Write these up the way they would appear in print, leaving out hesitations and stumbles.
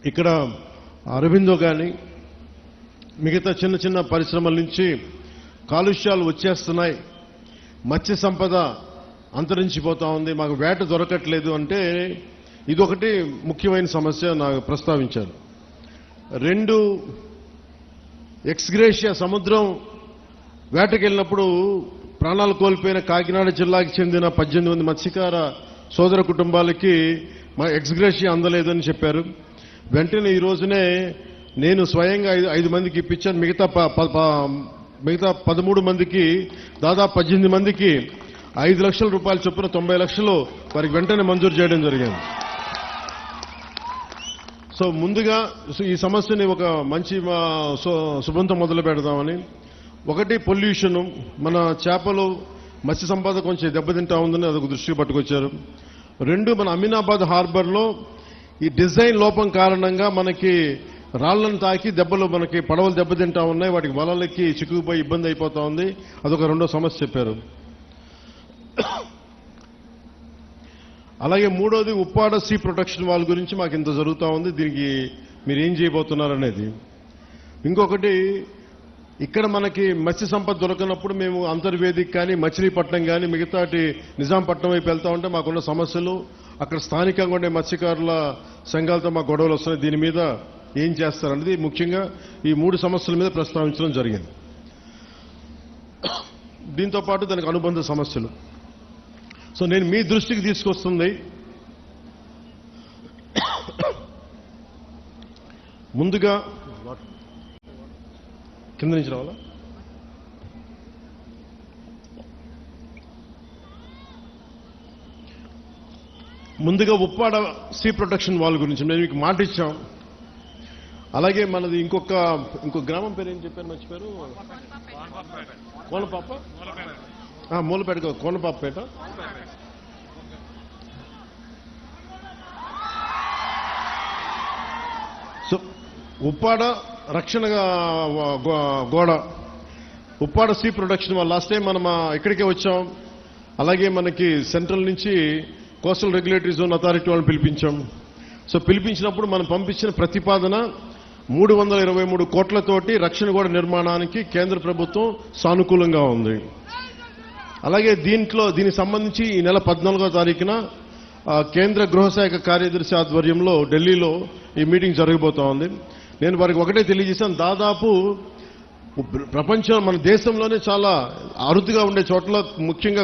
ఇక్కడ అరవిందో కానీ మిగతా చిన్న చిన్న పరిశ్రమల నుంచి కాలుష్యాలు వచ్చేస్తున్నాయి, మత్స్య సంపద అంతరించిపోతా ఉంది, మాకు వేట దొరకట్లేదు అంటే ఇదొకటి ముఖ్యమైన సమస్య నాకు ప్రస్తావించారు. 2, ఎక్స్గ్రేషియా సముద్రం వేటకెళ్ళినప్పుడు ప్రాణాలు కోల్పోయిన కాకినాడ జిల్లాకి చెందిన 18 మంది మత్స్యకార సోదర కుటుంబాలకి మా ఎక్స్గ్రేషియా అందలేదని చెప్పారు. వెంటనే ఈ రోజునే నేను స్వయంగా 5 మందికి ఇప్పించాను. మిగతా 13 మందికి దాదాపు 18 మందికి 5 లక్షల రూపాయల చొప్పున 90 లక్షలు వారికి వెంటనే మంజూరు చేయడం జరిగింది. సో ముందుగా ఈ సమస్యని ఒక మంచి శుభంతో మొదలు పెడదామని. ఒకటి పొల్యూషన్, మన చేపలు మత్స్య సంపద కొంచెం దెబ్బతింటా ఉందని అదొక దృష్టికి పట్టుకొచ్చారు. 2, మన అమీనాబాద్ హార్బర్లో ఈ డిజైన్ లోపం కారణంగా మనకి రాళ్లను తాకి దెబ్బలు మనకి పడవలు దెబ్బతింటా ఉన్నాయి, వాటికి వలలకి చిక్కుకుపోయి ఇబ్బంది అయిపోతా ఉంది. అదొక రెండో సమస్య చెప్పారు. అలాగే 3వది ఉప్పాడ సీ ప్రొటెక్షన్ వాల్ గురించి మాకు ఇంత జరుగుతూ ఉంది, దీనికి మీరు ఏం చేయబోతున్నారనేది. ఇంకొకటి, ఇక్కడ మనకి మత్స్య సంపద దొరకనప్పుడు మేము అంతర్వేదికి కానీ మచిలీపట్నం కానీ మిగతాటి నిజాంపట్నం వైపు వెళ్తా ఉంటే మాకున్న సమస్యలు, అక్కడ స్థానికంగా ఉండే మత్స్యకారుల సంఘాలతో మాకు గొడవలు వస్తున్నాయి, దీని మీద ఏం చేస్తారనేది ముఖ్యంగా ఈ 3 సమస్యల మీద ప్రస్తావించడం జరిగింది. దీంతో పాటు దానికి అనుబంధ సమస్యలు. సో నేను మీ దృష్టికి తీసుకొస్తుంది, ముందుగా కింద నుంచి రావాలా, ముందుగా ఉప్పాడ సీ ప్రొటెక్షన్ వాల్ గురించి మేము మీకు మాట ఇచ్చాం. అలాగే మనది ఇంకొక గ్రామం పేరు ఏం చెప్పారు, మర్చిపోయారు, కోనపాప, మూలపేట, కోనపాపపేట. సో ఉప్పాడ రక్షణ గోడ, ఉప్పాడ సీ ప్రొటెక్షన్ వాళ్ళు లాస్ట్ టైం మనం ఇక్కడికే వచ్చాం. అలాగే మనకి సెంట్రల్ నుంచి కోస్టల్ రెగ్యులేటరీ జోన్ అథారిటీ వాళ్ళని పిలిపించాం. సో పిలిపించినప్పుడు మనం పంపించిన ప్రతిపాదన 323 కోట్లతోటి రక్షణ గోడ నిర్మాణానికి కేంద్ర ప్రభుత్వం సానుకూలంగా ఉంది. అలాగే దీనికి సంబంధించి ఈ నెల 14వ తారీఖున కేంద్ర గృహశాఖ కార్యదర్శి ఆధ్వర్యంలో ఢిల్లీలో ఈ మీటింగ్ జరగబోతా ఉంది. నేను వారికి ఒకటే తెలియజేశాను, దాదాపు ప్రపంచం, మన దేశంలోనే చాలా అరుదుగా ఉండే చోట్ల ముఖ్యంగా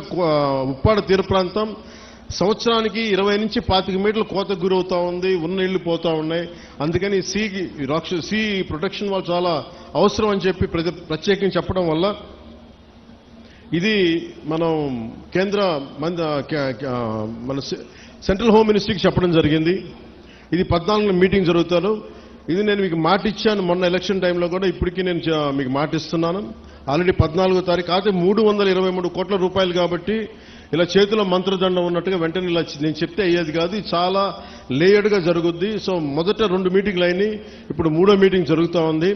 ఉప్పాడ తీర ప్రాంతం సంవత్సరానికి 20 నుంచి 25 మీటర్ల కోతకు గురవుతా ఉంది, ఉన్న ఇళ్లు పోతా ఉన్నాయి. అందుకని సీ ప్రొటెక్షన్ వాళ్ళు చాలా అవసరం అని చెప్పి ప్రత్యేకంగా చెప్పడం వల్ల ఇది మనం మన సెంట్రల్ హోమ్ మినిస్ట్రీకి చెప్పడం జరిగింది. ఇది 14 మీటింగ్ జరుగుతారు. ఇది నేను మీకు మాట ఇచ్చాను మొన్న ఎలక్షన్ టైంలో కూడా, ఇప్పటికీ నేను మీకు మాట ఇస్తున్నాను. ఆల్రెడీ 14వ తారీఖు అయితే 323 కోట్ల రూపాయలు కాబట్టి ఇలా చేతిలో మంత్రదండం ఉన్నట్టుగా వెంటనే ఇలా నేను చెప్తే అయ్యేది కాదు, ఇది చాలా లేయర్డ్గా జరుగుద్ది. సో మొదట 2 మీటింగ్లు అయినాయి, ఇప్పుడు 3వ మీటింగ్ జరుగుతూ ఉంది.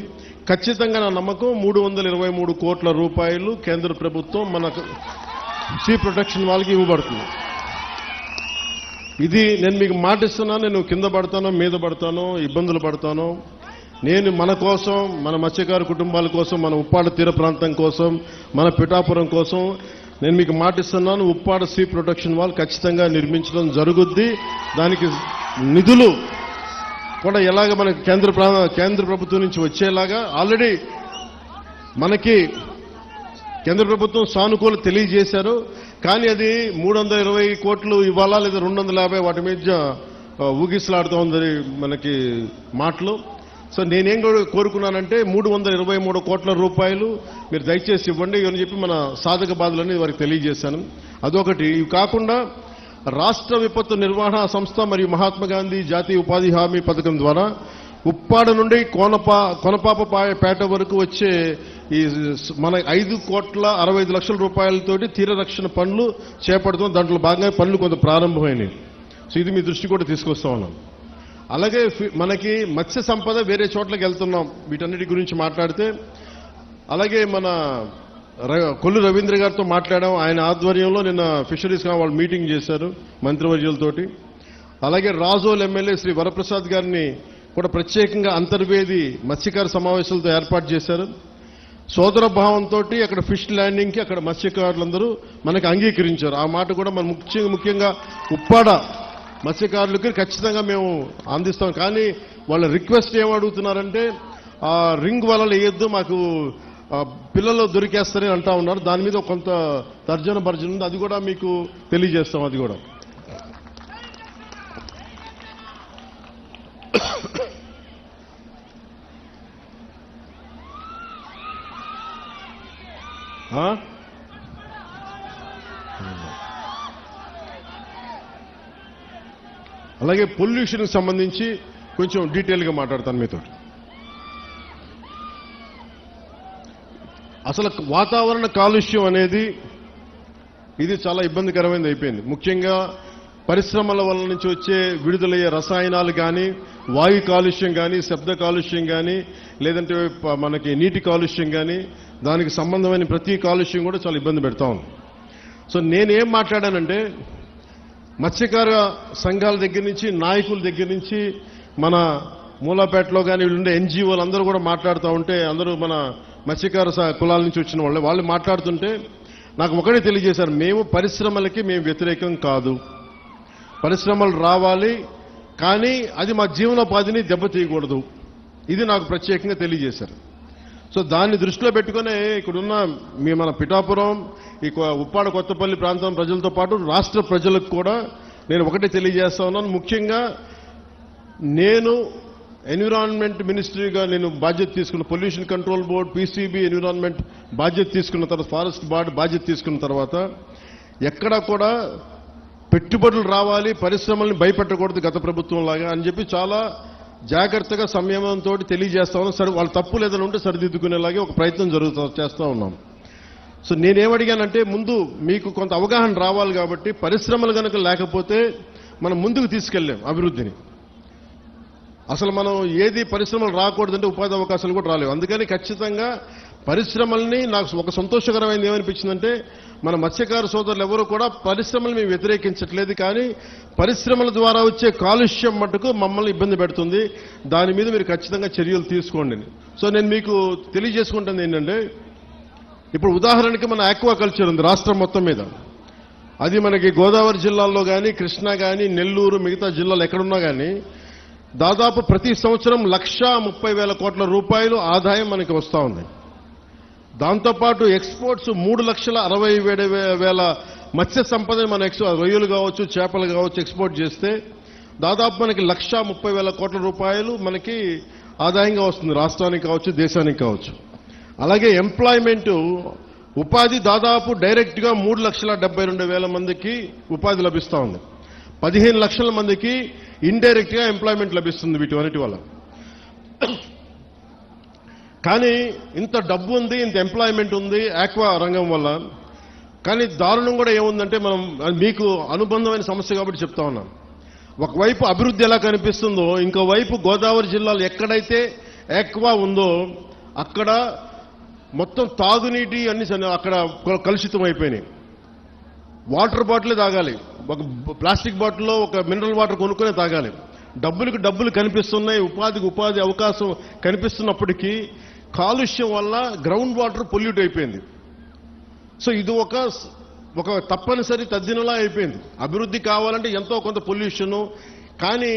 ఖచ్చితంగా నా నమ్మకం 323 కోట్ల రూపాయలు కేంద్ర ప్రభుత్వం మన సీ ప్రొటెక్షన్ వాళ్ళకి ఇవ్వబడుతుంది. ఇది నేను మీకు మాట ఇస్తున్నాను. నేను కింద పడతానో మీద పడతానో ఇబ్బందులు పడతానో, నేను మన కోసం, మన మత్స్యకారు కుటుంబాల కోసం, మన ఉప్పాడ తీర ప్రాంతం కోసం, మన పిఠాపురం కోసం నేను మీకు మాట ఇస్తున్నాను. ఉప్పాడ సీ ప్రొటెక్షన్ వాల్ ఖచ్చితంగా నిర్మించడం జరుగుద్ది. దానికి నిధులు కూడా ఎలాగ మనకి కేంద్ర ప్రభుత్వం నుంచి వచ్చేలాగా ఆల్రెడీ మనకి కేంద్ర ప్రభుత్వం సానుకూల తెలియజేశారు. కానీ అది 320 కోట్లు ఇవ్వాలా లేదా 250 వాటి మీద ఊగిసలాడుతూ ఉంది మనకి మాటలు. సో నేనేం కోరుకున్నానంటే 323 కోట్ల రూపాయలు మీరు దయచేసి ఇవ్వండి అని చెప్పి మన సాధక బాధలని వారికి తెలియజేశాను. అదొకటి. ఇవి కాకుండా రాష్ట్ర విపత్తు నిర్వహణ సంస్థ మరియు మహాత్మాగాంధీ జాతీయ ఉపాధి హామీ పథకం ద్వారా ఉప్పాడ నుండి కొనపాపపేట వరకు వచ్చే ఈ మన 5,65 లక్షల రూపాయలతోటి తీర రక్షణ పనులు చేపడుతున్నాం. దాంట్లో భాగంగా పనులు కొంత ప్రారంభమైనవి. సో ఇది మీ దృష్టి కూడా తీసుకొస్తా ఉన్నాం. అలాగే మనకి మత్స్య సంపద వేరే చోట్లకి వెళ్తున్నాం, వీటన్నిటి గురించి మాట్లాడితే. అలాగే మన కొల్లు రవీంద్ర గారితో మాట్లాడాం, ఆయన ఆధ్వర్యంలో నిన్న ఫిషరీస్ వాళ్ళు మీటింగ్ చేశారు మంత్రివర్యులతోటి. అలాగే రాజోల్ ఎమ్మెల్యే శ్రీ వరప్రసాద్ గారిని కూడా ప్రత్యేకంగా అంతర్వేది మత్స్యకార సమావేశాలతో ఏర్పాటు చేశారు. సోదర భావంతో అక్కడ ఫిష్ ల్యాండింగ్కి అక్కడ మత్స్యకారులందరూ మనకి అంగీకరించారు. ఆ మాట కూడా మనం ముఖ్యంగా ఉప్పాడ మత్స్యకారులకి ఖచ్చితంగా మేము అందిస్తాం. కానీ వాళ్ళ రిక్వెస్ట్ ఏమడుగుతున్నారంటే ఆ రింగ్ వలలు వేయొద్దు, మాకు పిల్లలు దొరికేస్తారని అంటా ఉన్నారు. దాని మీద కొంత తర్జన భర్జన ఉంది, అది కూడా మీకు తెలియజేస్తాం. అది కూడా అలాగే పొల్యూషన్కి సంబంధించి కొంచెం డీటెయిల్గా మాట్లాడతాను మీతో. అసలు వాతావరణ కాలుష్యం అనేది ఇది చాలా ఇబ్బందికరమైనది అయిపోయింది. ముఖ్యంగా పరిశ్రమల వల్ల నుంచి వచ్చే విడుదలయ్యే రసాయనాలు కానీ, వాయు కాలుష్యం కానీ, శబ్ద కాలుష్యం కానీ, లేదంటే మనకి నీటి కాలుష్యం కానీ, దానికి సంబంధమైన ప్రతి కాలుష్యం కూడా చాలా ఇబ్బంది పెడతా ఉంది. సో నేనేం మాట్లాడానంటే మత్స్యకార సంఘాల దగ్గర నుంచి, నాయకుల దగ్గర నుంచి, మన మూలాపేటలో కానీ వీళ్ళుండే ఎన్జిఓలు అందరూ కూడా మాట్లాడుతూ ఉంటే, అందరూ మన మత్స్యకార కులాల నుంచి వచ్చిన వాళ్ళు మాట్లాడుతుంటే నాకు ఒకటే తెలియజేశారు, మేము పరిశ్రమలకి మేము వ్యతిరేకం కాదు, పరిశ్రమలు రావాలి, కానీ అది మా జీవనోపాధిని దెబ్బతీయకూడదు. ఇది నాకు ప్రత్యేకంగా తెలియజేశారు. సో దాన్ని దృష్టిలో పెట్టుకునే ఇక్కడున్న మన పిఠాపురం, ఈ ఉప్పాడ కొత్తపల్లి ప్రాంతం ప్రజలతో పాటు రాష్ట్ర ప్రజలకు కూడా నేను ఒకటే తెలియజేస్తా ఉన్నాను. ముఖ్యంగా నేను ఎన్విరాన్మెంట్ మినిస్ట్రీగా నేను బాధ్యత తీసుకున్న, pollution control board, PCB, environment బాధ్యత తీసుకున్న తర్వాత, ఫారెస్ట్ బోర్డు బాధ్యత తీసుకున్న తర్వాత ఎక్కడా కూడా పెట్టుబడులు రావాలి, పరిశ్రమల్ని భయపెట్టకూడదు గత ప్రభుత్వం లాగా అని చెప్పి చాలా జాగ్రత్తగా సంయమనంతో తెలియజేస్తా ఉన్నాం. సరే, వాళ్ళ తప్పు లేదని ఉంటే సరిదిద్దుకునేలాగే ఒక ప్రయత్నం చేస్తా ఉన్నాం. సో నేనేమడిగానంటే, ముందు మీకు కొంత అవగాహన రావాలి కాబట్టి పరిశ్రమలు కనుక లేకపోతే మనం ముందుకు తీసుకెళ్ళాం అభివృద్ధిని. అసలు మనం ఏది పరిశ్రమలు రాకూడదంటే ఉపాధి అవకాశాలు కూడా రాలేవు. అందుకని ఖచ్చితంగా పరిశ్రమల్ని, నాకు ఒక సంతోషకరమైనది ఏమనిపించిందంటే, మన మత్స్యకార సోదరులు ఎవరు కూడా పరిశ్రమలు మేము వ్యతిరేకించట్లేదు, కానీ పరిశ్రమల ద్వారా వచ్చే కాలుష్యం మట్టుకు మమ్మల్ని ఇబ్బంది పెడుతుంది, దాని మీద మీరు ఖచ్చితంగా చర్యలు తీసుకోండి. సో నేను మీకు తెలియజేసుకుంటుంది ఏంటంటే, ఇప్పుడు ఉదాహరణకి మన ఆక్వాకల్చర్ ఉంది రాష్ట్రం మొత్తం మీద. అది మనకి గోదావరి జిల్లాల్లో కానీ, కృష్ణా కానీ, నెల్లూరు, మిగతా జిల్లాలు ఎక్కడున్నా కానీ దాదాపు ప్రతి సంవత్సరం 1,30,000 కోట్ల రూపాయలు ఆదాయం మనకి వస్తూ ఉంది. దాంతోపాటు ఎక్స్పోర్ట్స్ 3,60,000 మత్స్య సంపదని మన రొయ్యలు కావచ్చు, చేపలు కావచ్చు ఎక్స్పోర్ట్ చేస్తే దాదాపు మనకి 1,30,000 కోట్ల రూపాయలు మనకి ఆదాయంగా వస్తుంది, రాష్ట్రానికి కావచ్చు, దేశానికి కావచ్చు. అలాగే ఎంప్లాయ్మెంట్, ఉపాధి దాదాపు డైరెక్ట్గా 3,72,000 మందికి ఉపాధి లభిస్తూ ఉంది. 15 లక్షల మందికి ఇండైరెక్ట్ గా ఎంప్లాయ్మెంట్ లభిస్తుంది వీటి వల్ల. కానీ ఇంత డబ్బు ఉంది, ఇంత ఎంప్లాయ్మెంట్ ఉంది ఆక్వా రంగం వల్ల. కానీ దారుణం కూడా ఏముందంటే, మనం మీకు అనుబంధమైన సమస్య కాబట్టి చెప్తా ఉన్నాం. ఒకవైపు అభివృద్ధి ఎలా కనిపిస్తుందో, ఇంకోవైపు గోదావరి జిల్లాలో ఎక్కడైతే ఆక్వా ఉందో అక్కడ మొత్తం తాగునీటి అన్ని అక్కడ కలుషితం అయిపోయినాయి. వాటర్ బాటిలే తాగాలి, ఒక ప్లాస్టిక్ బాటిల్లో ఒక మినరల్ వాటర్ కొనుక్కునే తాగాలి. డబ్బులకు డబ్బులు కనిపిస్తున్నాయి, ఉపాధికి ఉపాధి అవకాశం కనిపిస్తున్నప్పటికీ కాలుష్యం వల్ల గ్రౌండ్ వాటర్ పొల్యూట్ అయిపోయింది. సో ఇది ఒక తప్పనిసరి తద్దినలా అయిపోయింది. అభివృద్ధి కావాలంటే ఎంతో కొంత పొల్యూషను, కానీ